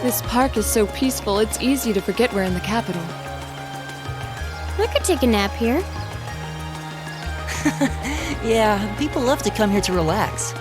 This park is so peaceful, it's easy to forget we're in the capital. We could take a nap here. Yeah, people love to come here to relax.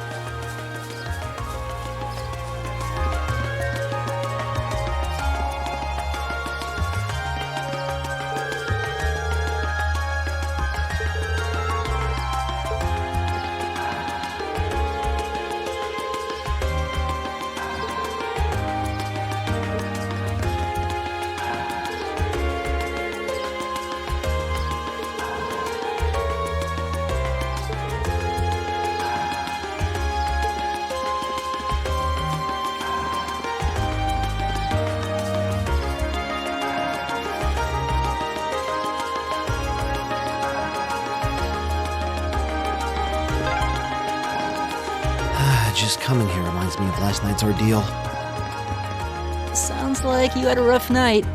Just coming here reminds me of last night's ordeal. Sounds like you had a rough night.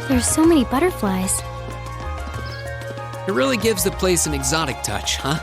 There's so many butterflies. It really gives the place an exotic touch, huh?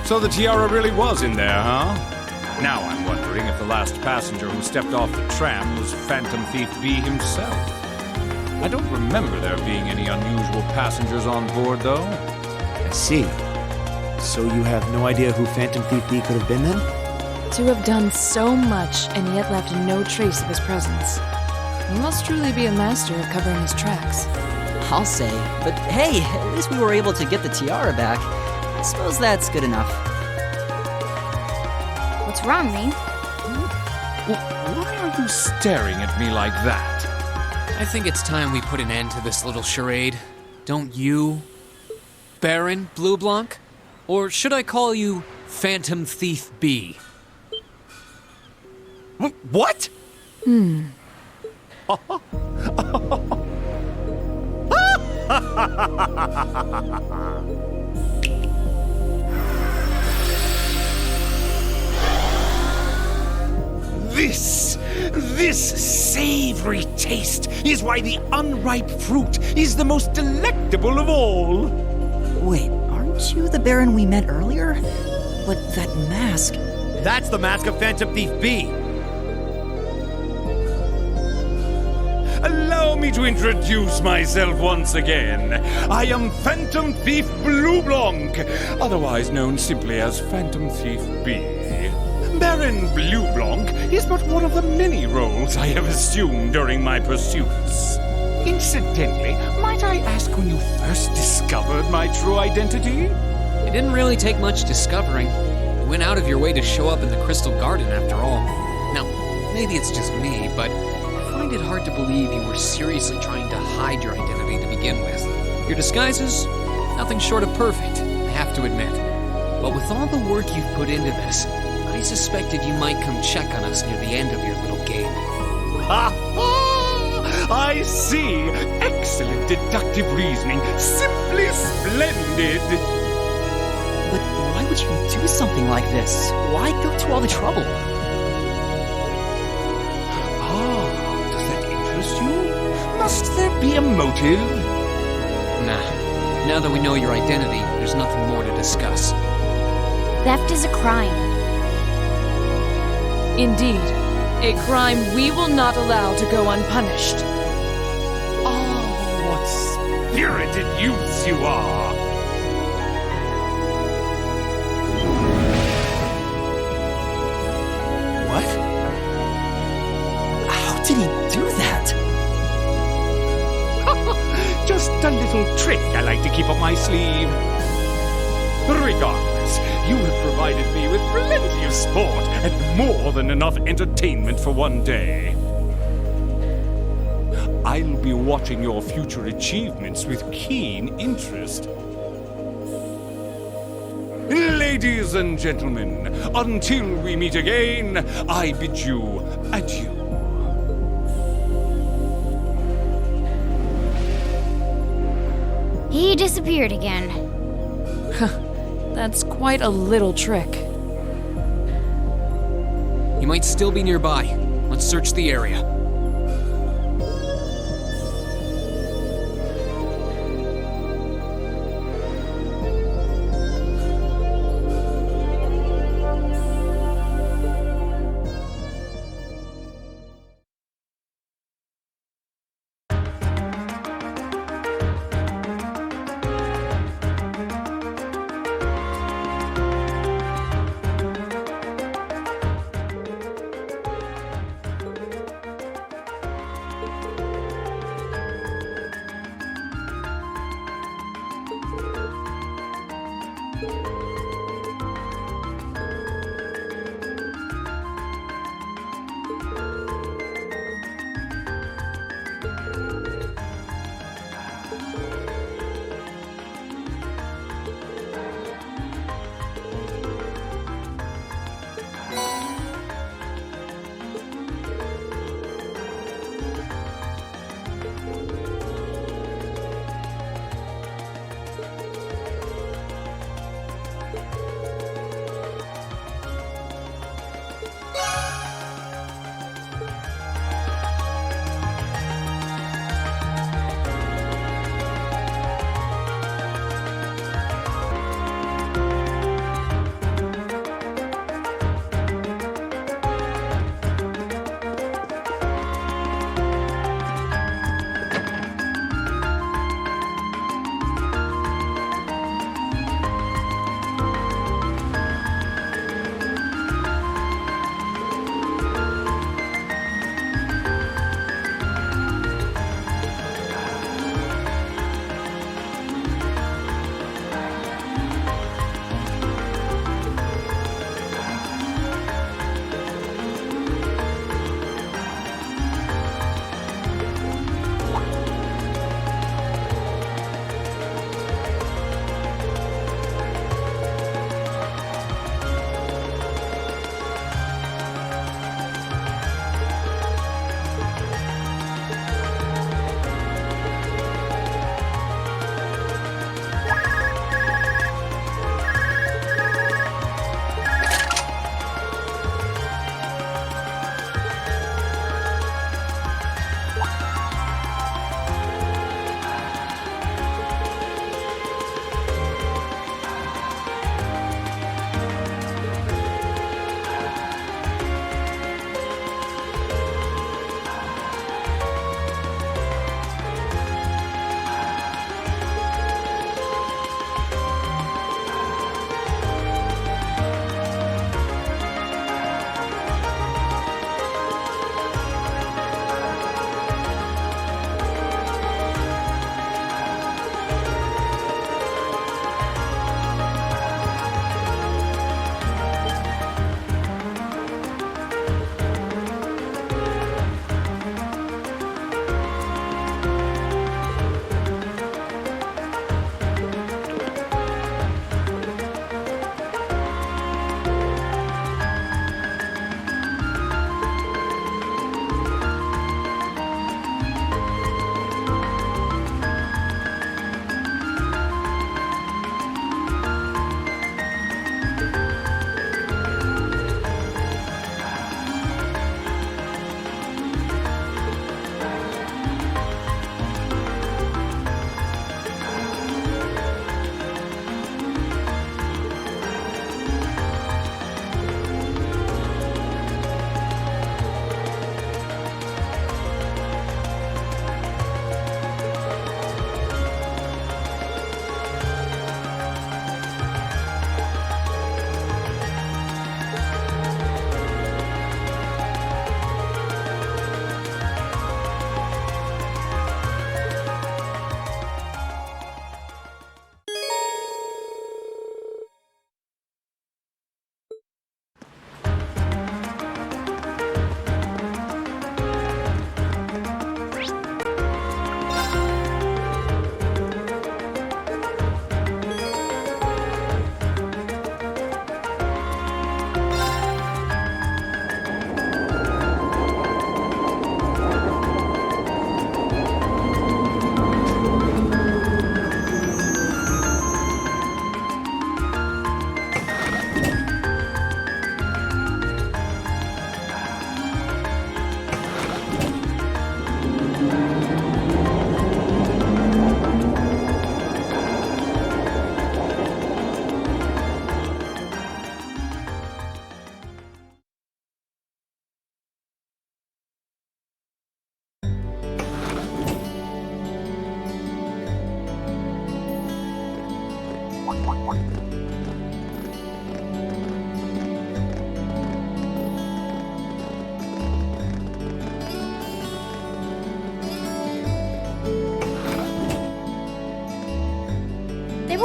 So the tiara really was in there, huh? Now I'm wondering if the last passenger who stepped off the tram was Phantom Thief B himself. I don't remember there being any unusual passengers on board, though. I see. So you have no idea who Phantom Thief B could have been then? To have done so much and yet left no trace of his presence. He must truly be a master of covering his tracks. I'll say. But hey, at least we were able to get the tiara back. I suppose that's good enough. What's wrong, Rain? Why are you staring at me like that? I think it's time we put an end to this little charade. Don't you, Baron Blue Blanc? Or should I call you Phantom Thief B? What? This savory taste is why the unripe fruit is the most delectable of all. Wait, aren't you the Baron we met earlier? But that mask... That's the mask of Phantom Thief B. Allow me to introduce myself once again. I am Phantom Thief Blue Blanc, otherwise known simply as Phantom Thief B. Baron Blue Blanc is but one of the many roles I have assumed during my pursuits. Incidentally, might I ask when you first discovered my true identity? It didn't really take much discovering. You went out of your way to show up in the Crystal Garden after all. Now, maybe it's just me, but I find it hard to believe you were seriously trying to hide your identity to begin with. Your disguises? Nothing short of perfect, I have to admit. But with all the work you've put into this, I suspected you might come check on us near the end of your little game. Ha ha! I see! Excellent deductive reasoning. Simply splendid! But why would you do something like this? Why go to all the trouble? Does that interest you? Must there be a motive? Nah. Now that we know your identity, there's nothing more to discuss. Theft is a crime. Indeed, a crime we will not allow to go unpunished. Oh, what spirited youths you are! What? How did he do that? Just a little trick I like to keep up my sleeve. Regardless, you have provided me with plenty of sport and more than enough entertainment for one day. I'll be watching your future achievements with keen interest. Ladies and gentlemen, until we meet again, I bid you adieu. He disappeared again. That's quite a little trick. He might still be nearby. Let's search the area.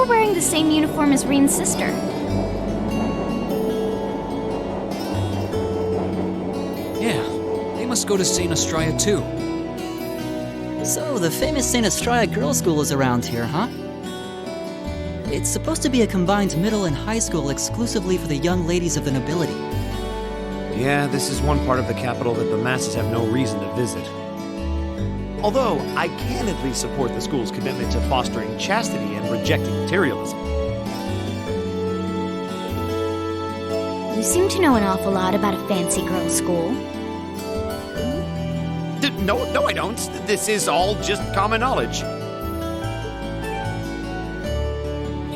they're wearing the same uniform as Reen's sister. Yeah, they must go to St. Estrella too. So, the famous St. Estrella Girls' School is around here, huh? It's supposed to be a combined middle and high school exclusively for the young ladies of the nobility. Yeah, this is one part of the capital that the masses have no reason to visit. Although, I can at least support the school's commitment to fostering chastity and rejecting materialism. You seem to know an awful lot about a fancy girls' school. No, I don't. This is all just common knowledge.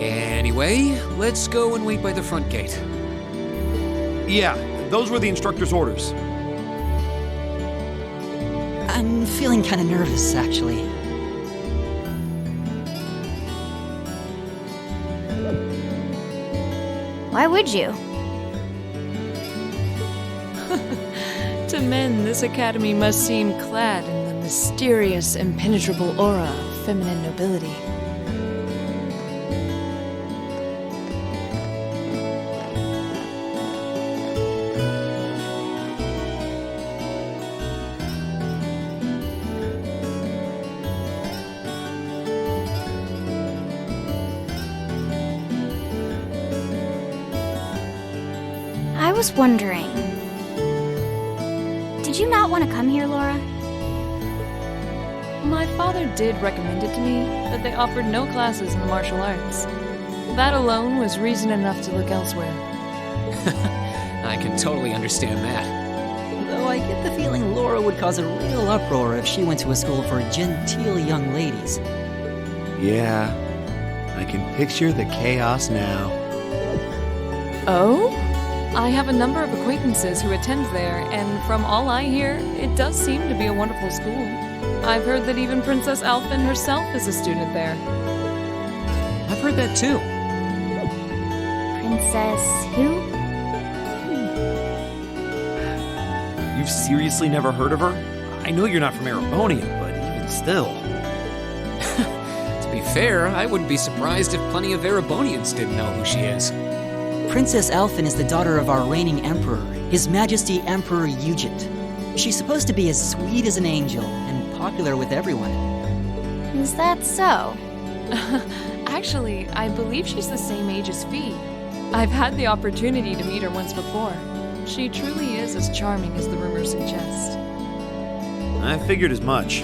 Anyway, let's go and wait by the front gate. Yeah, those were the instructor's orders. I'm feeling kind of nervous, actually. Why would you? To men, this academy must seem clad in the mysterious, impenetrable aura of feminine nobility. I was wondering, did you not want to come here, Laura? My father did recommend it to me, but they offered no classes in the martial arts. That alone was reason enough to look elsewhere. I can totally understand that. Though I get the feeling Laura would cause a real uproar if she went to a school for genteel young ladies. Yeah, I can picture the chaos now. Oh? I have a number of acquaintances who attend there, and from all I hear, it does seem to be a wonderful school. I've heard that even Princess Alphen herself is a student there. I've heard that too. Princess who? You've seriously never heard of her? I know you're not from Erebonia, but even still. To be fair, I wouldn't be surprised if plenty of Erebonians didn't know who she is. Princess Alphen is the daughter of our reigning emperor, His Majesty Emperor Eugent. She's supposed to be as sweet as an angel and popular with everyone. Is that so? Actually, I believe she's the same age as Fee. I've had the opportunity to meet her once before. She truly is as charming as the rumors suggest. I figured as much.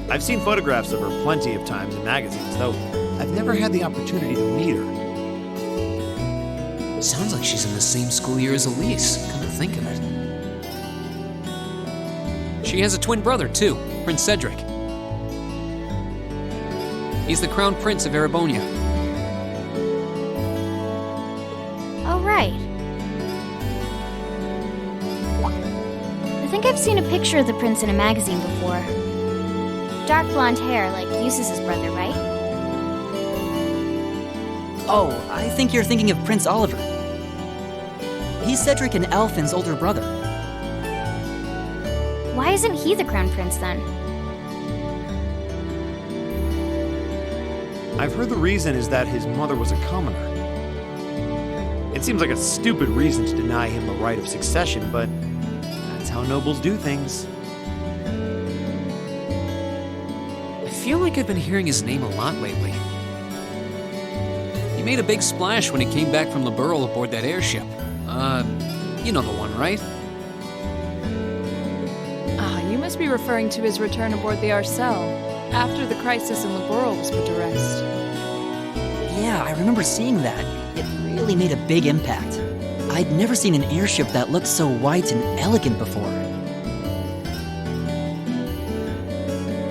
I've seen photographs of her plenty of times in magazines, though I've never had the opportunity to meet her. Sounds like she's in the same school year as Elise, come to think of it. She has a twin brother, too, Prince Cedric. He's the crown prince of Erebonia. Oh, right. I think I've seen a picture of the prince in a magazine before. Dark blonde hair, like Eustace's brother, right? Oh, I think you're thinking of Prince Oliver. He's Cedric and Alphen's older brother. Why isn't he the crown prince then? I've heard the reason is that his mother was a commoner. It seems like a stupid reason to deny him the right of succession, but that's how nobles do things. I feel like I've been hearing his name a lot lately. He made a big splash when he came back from Liberl aboard that airship. You know the one, right? You must be referring to his return aboard the Arcelle, after the crisis in Liberl was put to rest. Yeah, I remember seeing that. It really made a big impact. I'd never seen an airship that looked so white and elegant before.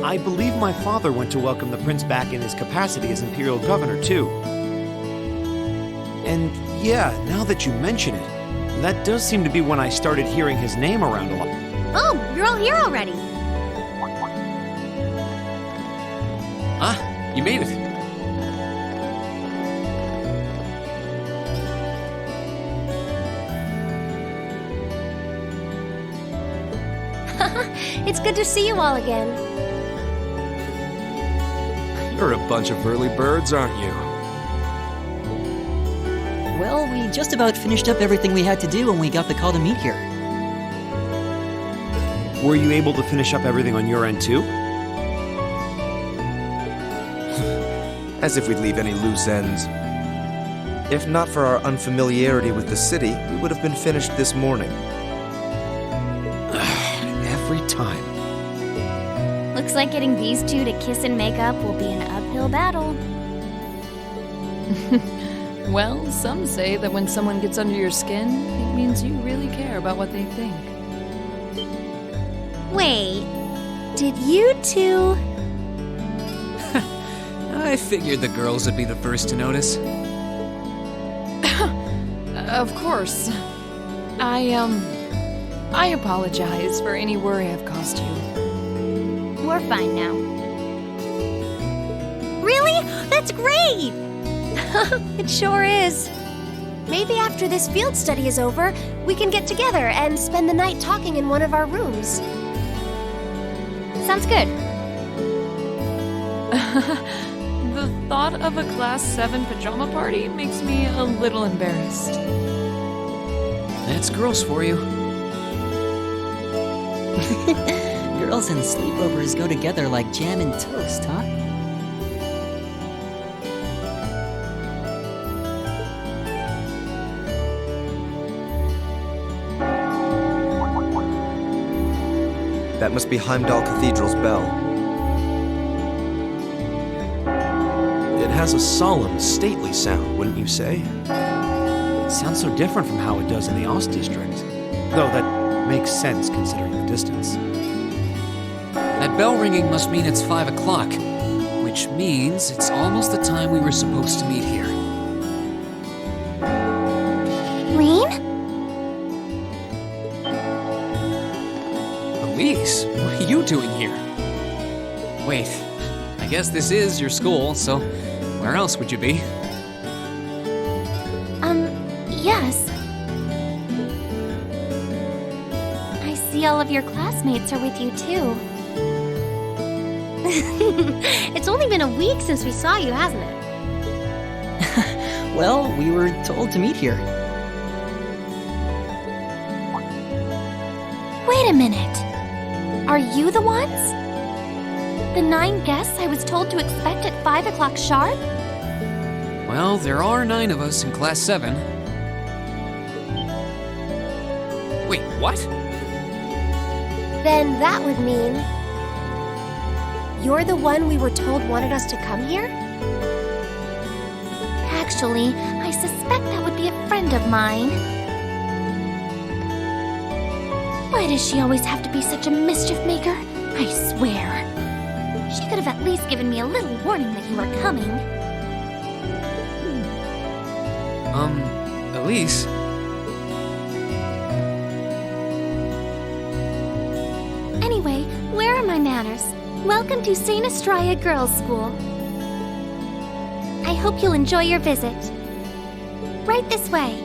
I believe my father went to welcome the prince back in his capacity as imperial governor, too. And yeah, now that you mention it, that does seem to be when I started hearing his name around a lot. Oh, you're all here already. Ah, you made it. It's good to see you all again. You're a bunch of early birds, aren't you? Well, we just about finished up everything we had to do when we got the call to meet here. Were you able to finish up everything on your end too? As if we'd leave any loose ends. If not for our unfamiliarity with the city, we would have been finished this morning. Every time. Looks like getting these two to kiss and make up will be an uphill battle. Well, some say that when someone gets under your skin, it means you really care about what they think. Wait, did you two? I figured the girls would be the first to notice. Of course. I apologize for any worry I've caused you. We're fine now. Really? That's great! It sure is. Maybe after this field study is over, we can get together and spend the night talking in one of our rooms. Sounds good. The thought of a Class 7 pajama party makes me a little embarrassed. That's girls for you. Girls and sleepovers go together like jam and toast, huh? That must be Heimdall Cathedral's bell. It has a solemn, stately sound, wouldn't you say? It sounds so different from how it does in the Ost district. Though that makes sense considering the distance. That bell ringing must mean it's 5 o'clock, which means it's almost the time we were supposed to meet here. Rean? Elise, what are you doing here? Wait, I guess this is your school, so where else would you be? Yes. I see all of your classmates are with you, too. It's only been a week since we saw you, hasn't it? Well, we were told to meet here. Wait a minute. Are you the ones? The 9 guests I was told to expect at 5 o'clock sharp? Well, there are 9 of us in Class 7. Wait, what? Then that would mean... you're the one we were told wanted us to come here? Actually, I suspect that would be a friend of mine. Why does she always have to be such a mischief maker? I swear. She could have at least given me a little warning that you were coming. Elise? Anyway, where are my manners? Welcome to St. Estraya Girls' School. I hope you'll enjoy your visit. Right this way.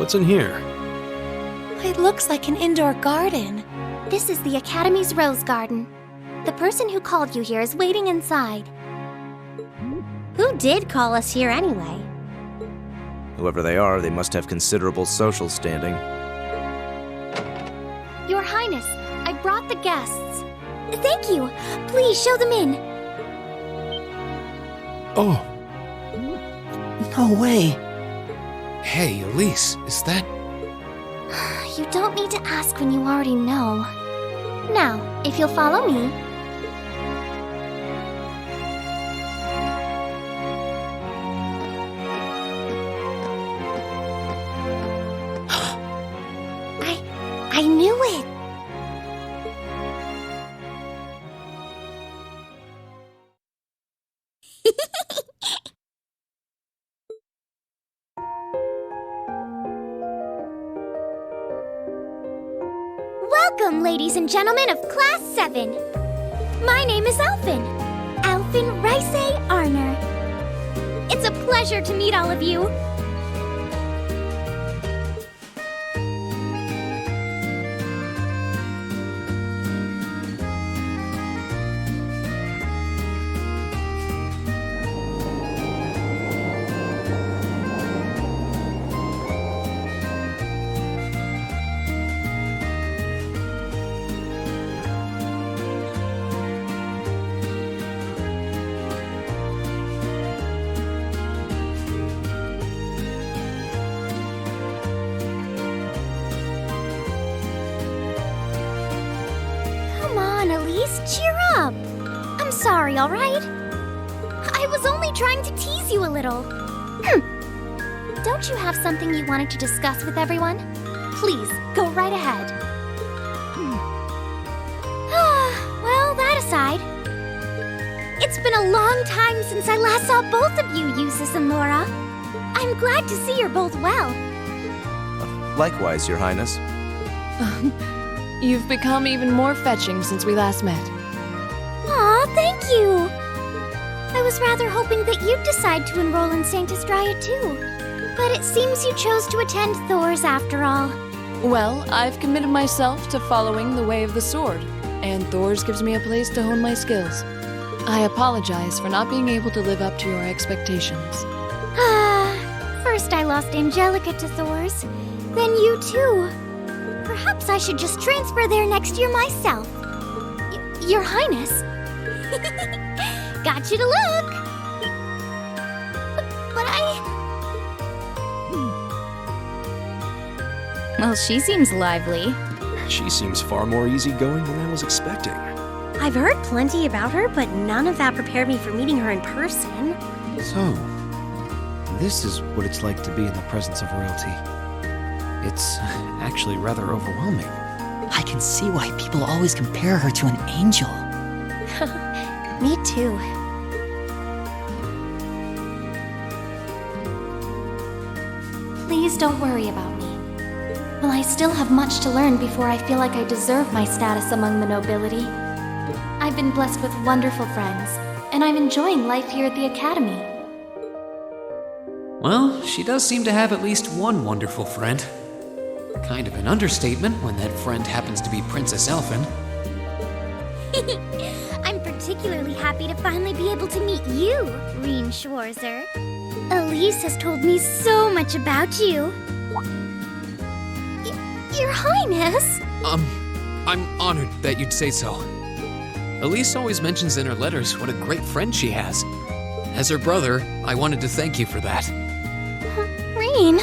What's in here? It looks like an indoor garden. This is the Academy's rose garden. The person who called you here is waiting inside. Who did call us here anyway? Whoever they are, they must have considerable social standing. Your Highness, I brought the guests. Thank you. Please show them in. Oh, No way! Hey, Elise, is that... You don't need to ask when you already know. Now, if you'll follow me. I knew it! Welcome, ladies and gentlemen of Class 7. My name is Alphen. Alphen Rice Arner. It's a pleasure to meet all of you. Come on, Elise, cheer up. I'm sorry, all right? I was only trying to tease you a little. Don't you have something you wanted to discuss with everyone? Please, go right ahead. Well, that aside, it's been a long time since I last saw both of you, Eustace and Laura. I'm glad to see you're both well. Likewise, Your Highness. You've become even more fetching since we last met. Aw, thank you! I was rather hoping that you'd decide to enroll in Sanctus Dryad too. But it seems you chose to attend Thor's after all. Well, I've committed myself to following the way of the sword, and Thor's gives me a place to hone my skills. I apologize for not being able to live up to your expectations. First I lost Angelica to Thor's, then you too. Perhaps I should just transfer there next year myself. Your Highness. Got you to look. But Well, she seems lively. She seems far more easygoing than I was expecting. I've heard plenty about her, but none of that prepared me for meeting her in person. so this is what it's like to be in the presence of royalty. It's actually rather overwhelming. I can see why people always compare her to an angel. me too. Please don't worry about me. Well, I still have much to learn before I feel like I deserve my status among the nobility. I've been blessed with wonderful friends, and I'm enjoying life here at the Academy. Well, she does seem to have at least one wonderful friend. Kind of an understatement when that friend happens to be Princess Elphen. I'm particularly happy to finally be able to meet you, Reen Schwarzer. Elise has told me so much about you. Your Highness! I'm honored that you'd say so. Elise always mentions in her letters what a great friend she has. As her brother, I wanted to thank you for that. Reen?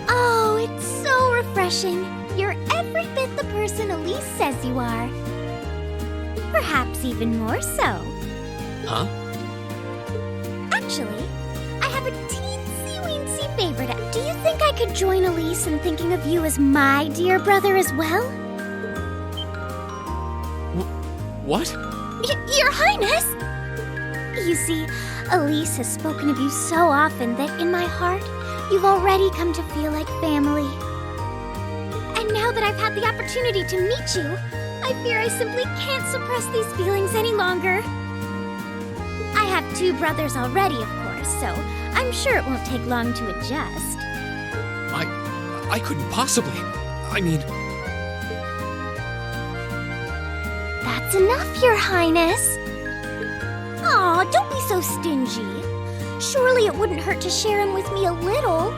Oh, it's so refreshing. You're every bit the person Elise says you are. Perhaps even more so. Huh? Actually, I have a teensy-weensy favorite. Do you think I could join Elise in thinking of you as my dear brother as well? What? Your Highness! You see, Elise has spoken of you so often that in my heart, you've already come to feel like family. And now that I've had the opportunity to meet you, I fear I simply can't suppress these feelings any longer. I have 2 brothers already, of course, so I'm sure it won't take long to adjust. I couldn't possibly. I mean, That's enough, Your Highness. Aw, don't be so stingy. Surely it wouldn't hurt to share him with me a little.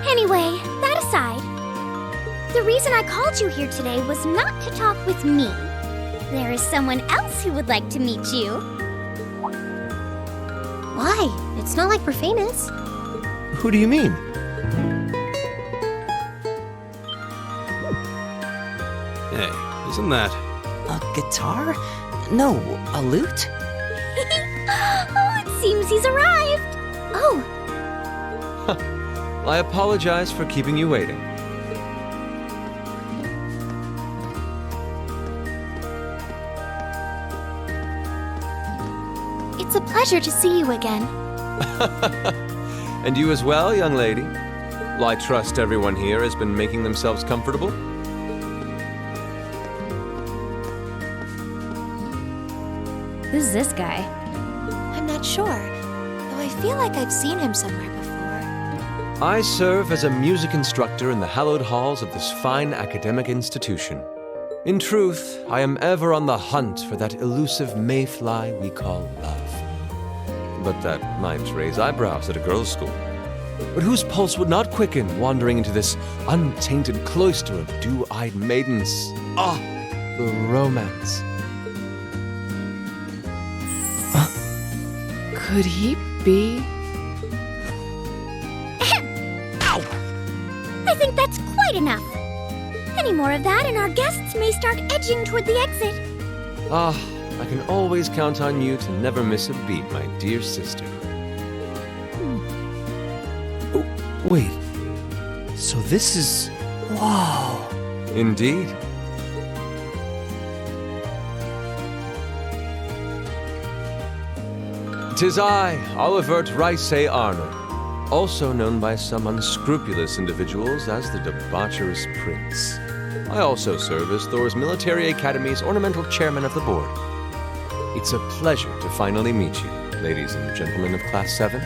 Anyway, that aside, the reason I called you here today was not to talk with me. There is someone else who would like to meet you. Why? It's not like we're famous. Who do you mean? Hey, isn't that... A guitar? No, a lute? Oh, it seems he's arrived. Oh, I apologize for keeping you waiting. it's a pleasure to see you again. And you as well, young lady. Well, I trust everyone here has been making themselves comfortable. Who's this guy? I'm not sure, though I feel like I've seen him somewhere before. I serve as a music instructor in the hallowed halls of this fine academic institution. In truth, I am ever on the hunt for that elusive mayfly we call love. But that might raise eyebrows at a girls' school. But whose pulse would not quicken wandering into this untainted cloister of dew-eyed maidens? Ah, the romance. Could he be? I think that's quite enough. Any more of that, and our guests may start edging toward the exit. Ah, I can always count on you to never miss a beat, my dear sister. Oh, wait. So this is... Whoa. Indeed. "'Tis I, Olivert Ricey Arner, also known by some unscrupulous individuals as the Debaucherous Prince. I also serve as Thor's Military Academy's ornamental chairman of the board. It's a pleasure to finally meet you, ladies and gentlemen of Class 7.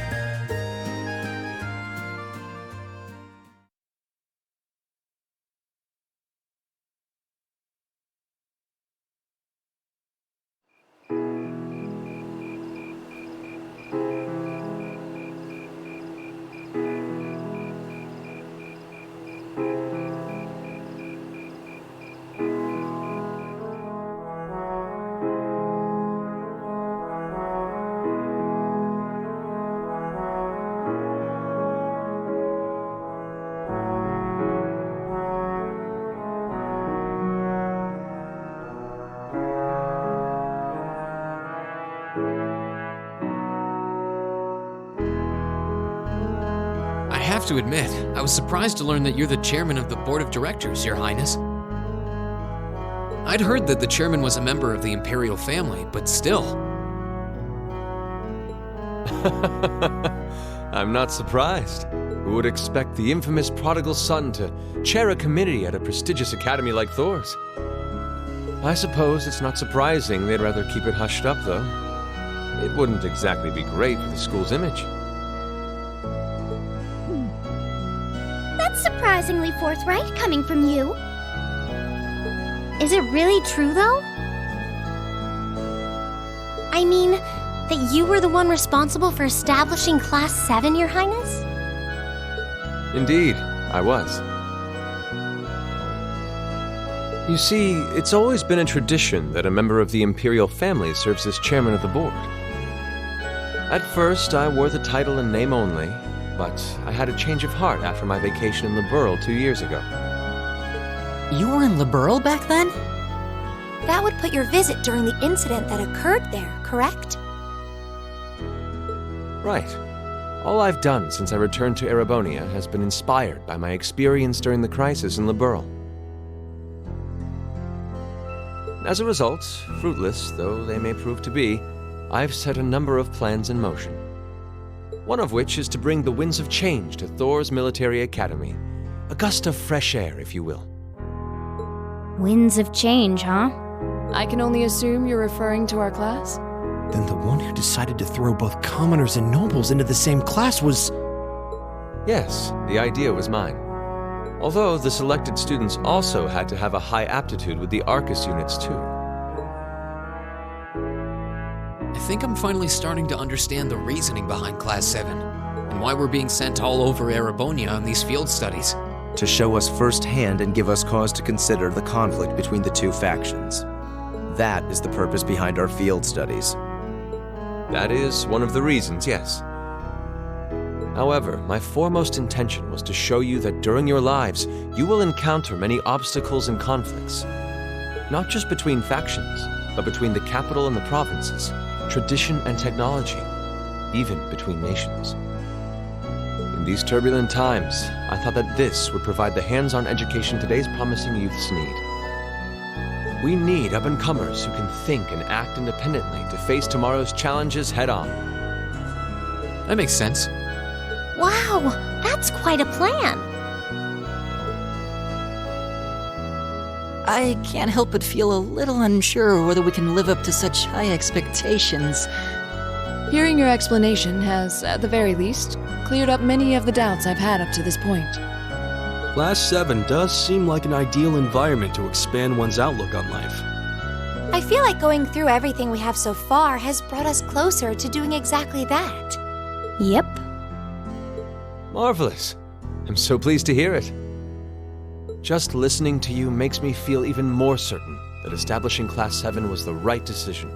I have to admit, I was surprised to learn that you're the chairman of the board of directors, Your Highness. I'd heard that the chairman was a member of the imperial family, but still. I'm not surprised. Who would expect the infamous prodigal son to chair a committee at a prestigious academy like Thor's? I suppose it's not surprising they'd rather keep it hushed up, though. It wouldn't exactly be great for the school's image. That's surprisingly forthright coming from you. Is it really true, though? I mean, that you were the one responsible for establishing Class 7, Your Highness? Indeed, I was. You see, it's always been a tradition that a member of the imperial family serves as chairman of the board. At first, I wore the title in name only, but I had a change of heart after my vacation in Liberl 2 years ago. You were in Liberl back then? That would put your visit during the incident that occurred there, correct? Right. All I've done since I returned to Erebonia has been inspired by my experience during the crisis in Liberl. As a result, fruitless though they may prove to be, I've set a number of plans in motion. One of which is to bring the winds of change to Thor's Military Academy. A gust of fresh air, if you will. Winds of change, huh? I can only assume you're referring to our class? Then the one who decided to throw both commoners and nobles into the same class was... Yes, the idea was mine. Although the selected students also had to have a high aptitude with the Arcus units too. I think I'm finally starting to understand the reasoning behind Class 7 and why we're being sent all over Erebonia on these field studies. To show us firsthand and give us cause to consider the conflict between the two factions. That is the purpose behind our field studies. That is one of the reasons, yes. However, my foremost intention was to show you that during your lives, you will encounter many obstacles and conflicts. Not just between factions, but between the capital and the provinces, tradition and technology, even between nations. In these turbulent times, I thought that this would provide the hands-on education today's promising youths need. We need up-and-comers who can think and act independently to face tomorrow's challenges head-on. That makes sense. Wow, that's quite a plan. I can't help but feel a little unsure whether we can live up to such high expectations. Hearing your explanation has, at the very least, cleared up many of the doubts I've had up to this point. Class 7 does seem like an ideal environment to expand one's outlook on life. I feel like going through everything we have so far has brought us closer to doing exactly that. Yep. Marvelous. I'm so pleased to hear it. Just listening to you makes me feel even more certain that establishing Class 7 was the right decision.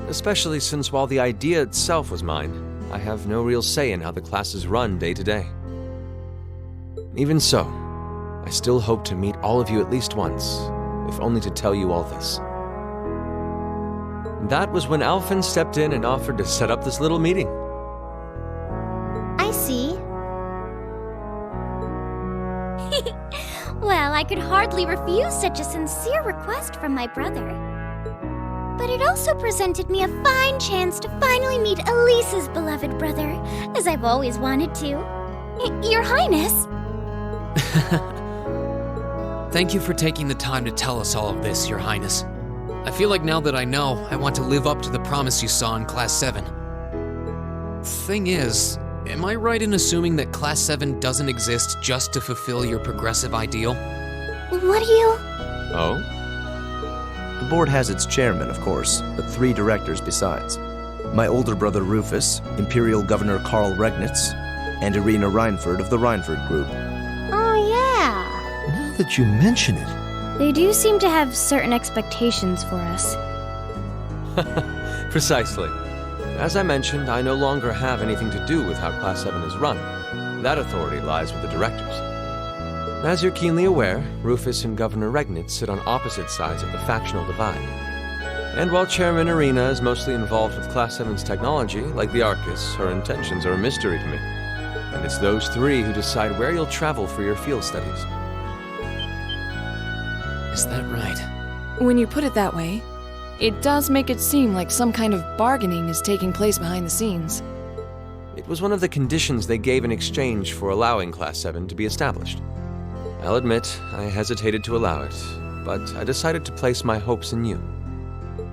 Especially since while the idea itself was mine, I have no real say in how the classes run day to day. Even so, I still hope to meet all of you at least once, if only to tell you all this. That was when Alphen stepped in and offered to set up this little meeting. I see. Well, I could hardly refuse such a sincere request from my brother. But it also presented me a fine chance to finally meet Elise's beloved brother, as I've always wanted to. Your Highness! Thank you for taking the time to tell us all of this, Your Highness. I feel like now that I know, I want to live up to the promise you saw in Class 7. Thing is, am I right in assuming that Class 7 doesn't exist just to fulfill your progressive ideal? What do you... Oh? The board has its chairman, of course, but 3 directors besides. My older brother Rufus, Imperial Governor Karl Regnitz, and Irina Reinford of the Reinford Group. Oh, yeah. Now that you mention it, They do seem to have certain expectations for us. Precisely. As I mentioned, I no longer have anything to do with how Class 7 is run. That authority lies with the directors. As you're keenly aware, Rufus and Governor Regnitz sit on opposite sides of the factional divide. And while Chairman Irina is mostly involved with Class 7's technology, like the Arcus, her intentions are a mystery to me. And it's those 3 who decide where you'll travel for your field studies. Is that right? When you put it that way, it does make it seem like some kind of bargaining is taking place behind the scenes. It was one of the conditions they gave in exchange for allowing Class 7 to be established. I'll admit, I hesitated to allow it, but I decided to place my hopes in you.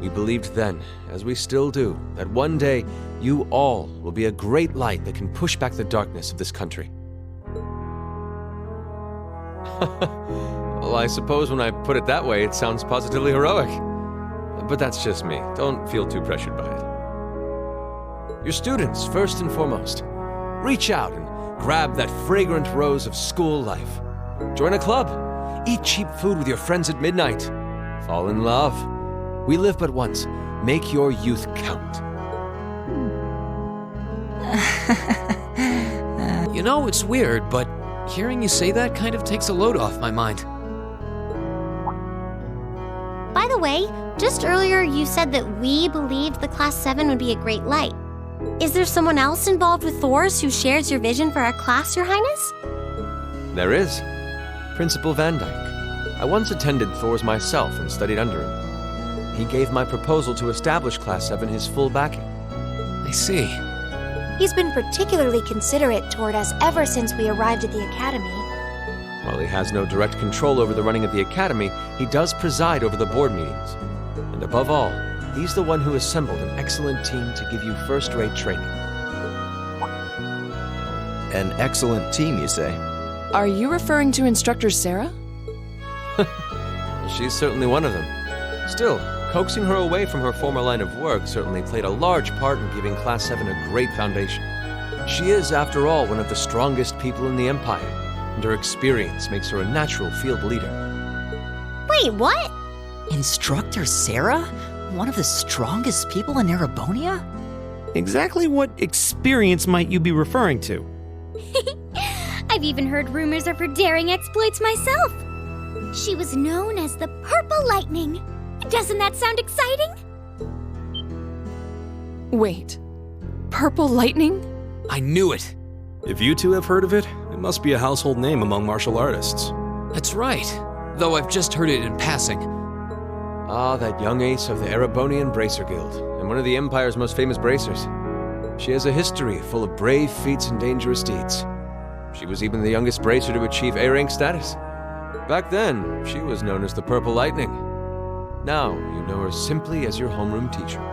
We believed then, as we still do, that one day you all will be a great light that can push back the darkness of this country. Well, I suppose when I put it that way, it sounds positively heroic. But that's just me. Don't feel too pressured by it. Your students, first and foremost. Reach out and grab that fragrant rose of school life. Join a club. Eat cheap food with your friends at midnight. Fall in love. We live but once. Make your youth count. You know, it's weird, but hearing you say that kind of takes a load off my mind. By the way, just earlier you said that we believed the Class 7 would be a great light. Is there someone else involved with Thor's who shares your vision for our class, Your Highness? There is. Principal Van Dyke. I once attended Thor's myself and studied under him. He gave my proposal to establish Class 7 his full backing. I see. He's been particularly considerate toward us ever since we arrived at the Academy. While he has no direct control over the running of the Academy, he does preside over the board meetings. And above all, he's the one who assembled an excellent team to give you first-rate training. An excellent team, you say? Are you referring to Instructor Sarah? She's certainly one of them. Still, coaxing her away from her former line of work certainly played a large part in giving Class 7 a great foundation. She is, after all, one of the strongest people in the Empire, and her experience makes her a natural field leader. Wait, what? Instructor Sarah? One of the strongest people in Erebonia? Exactly what experience might you be referring to? I've even heard rumors of her daring exploits myself. She was known as the Purple Lightning. Doesn't that sound exciting? Wait. Purple Lightning? I knew it. If you two have heard of it, it must be a household name among martial artists. That's right. Though I've just heard it in passing. Ah, that young ace of the Erebonian Bracer Guild, and one of the Empire's most famous bracers. She has a history full of brave feats and dangerous deeds. She was even the youngest bracer to achieve A-rank status. Back then, she was known as the Purple Lightning. Now, you know her simply as your homeroom teacher.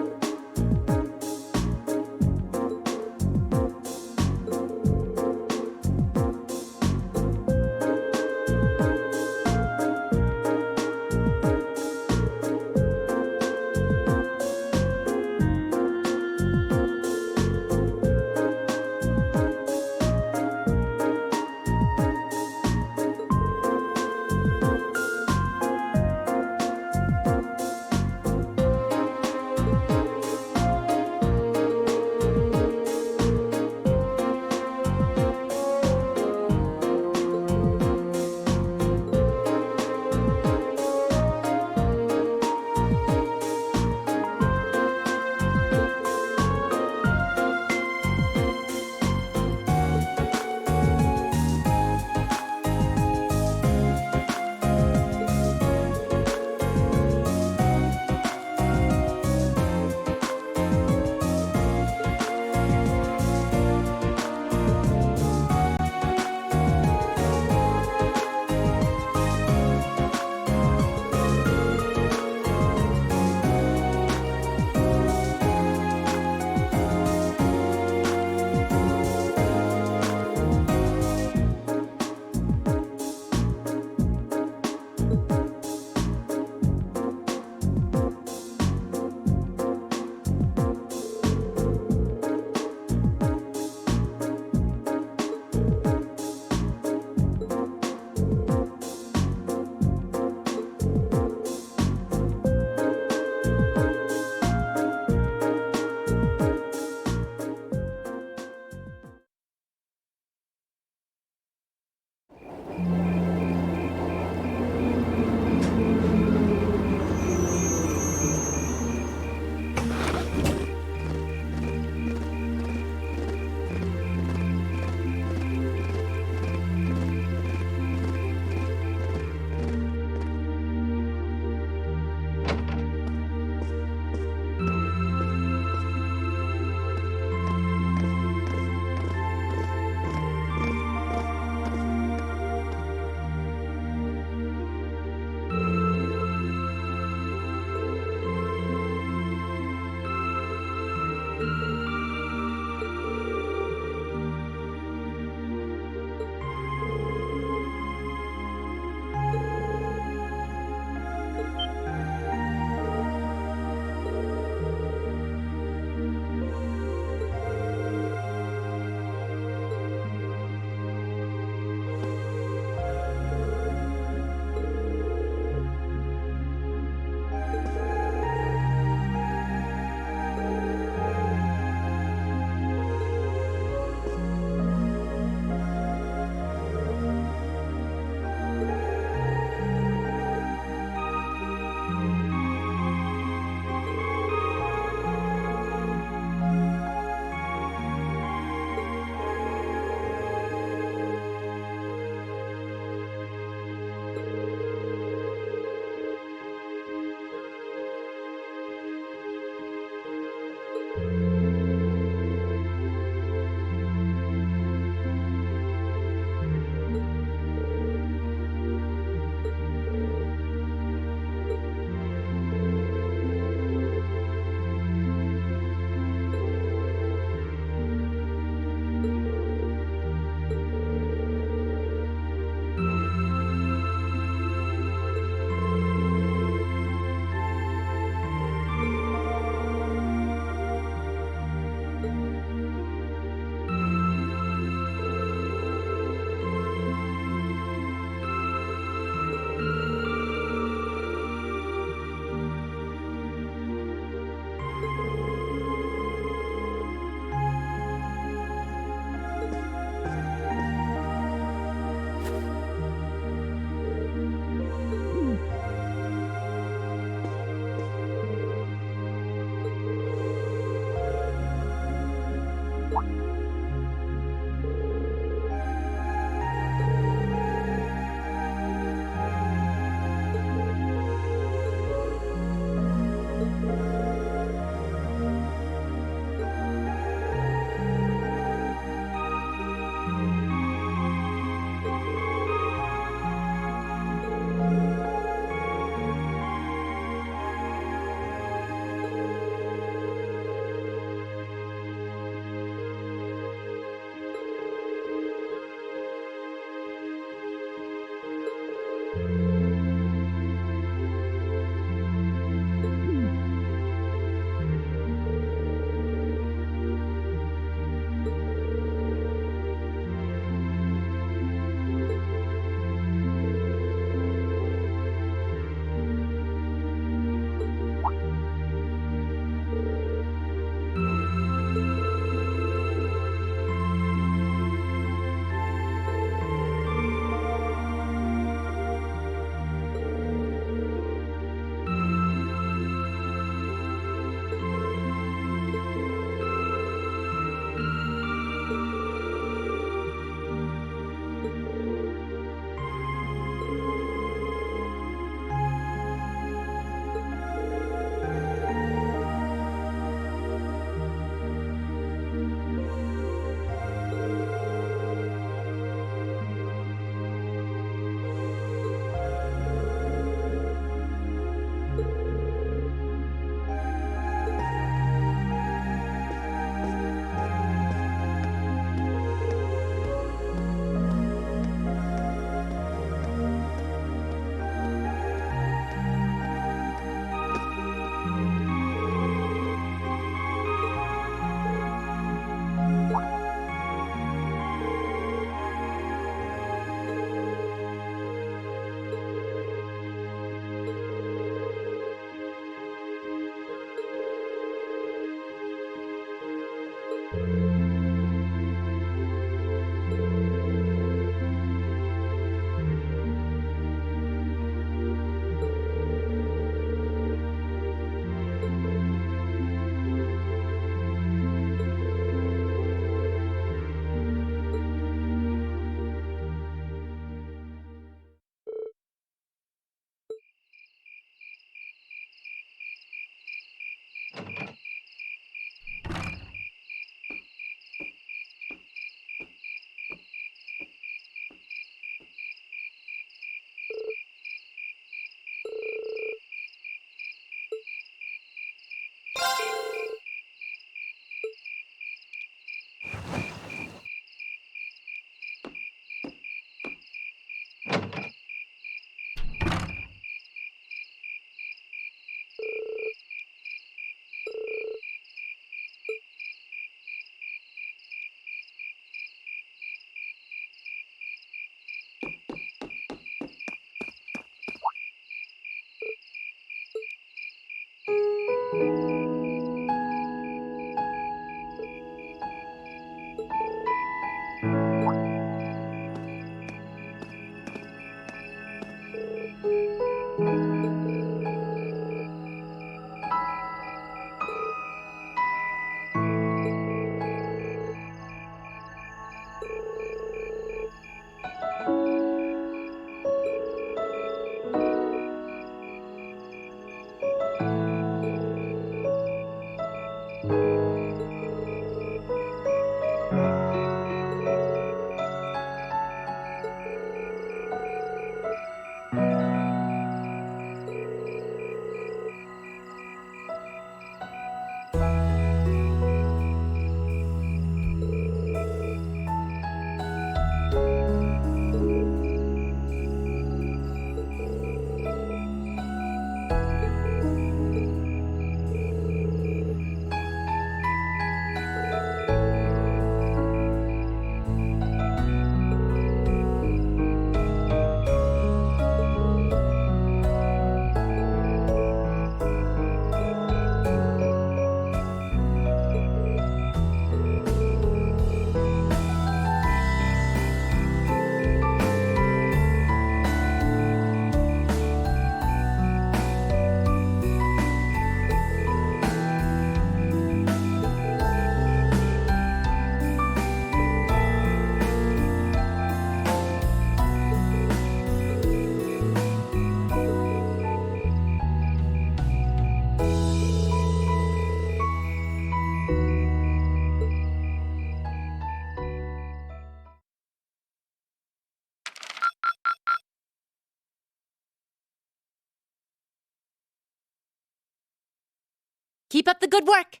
Keep up the good work.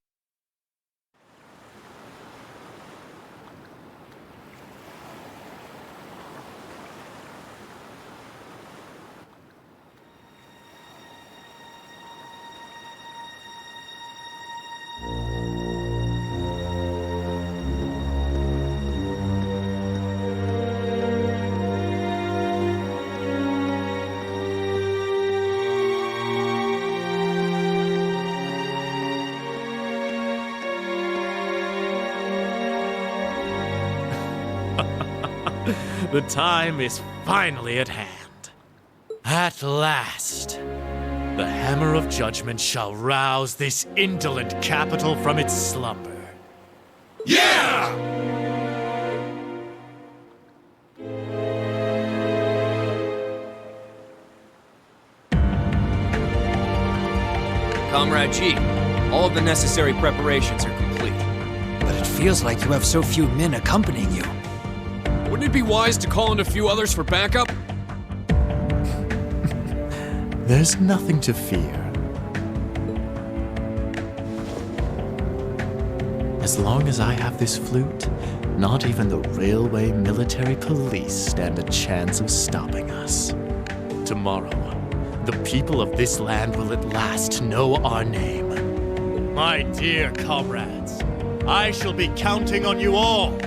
The time is finally at hand. At last, the hammer of judgment shall rouse this indolent capital from its slumber. Yeah! Comrade G, all of the necessary preparations are complete. But it feels like you have so few men accompanying you. Wouldn't it be wise to call in a few others for backup? There's nothing to fear. As long as I have this flute, not even the railway military police stand a chance of stopping us. Tomorrow, the people of this land will at last know our name. My dear comrades, I shall be counting on you all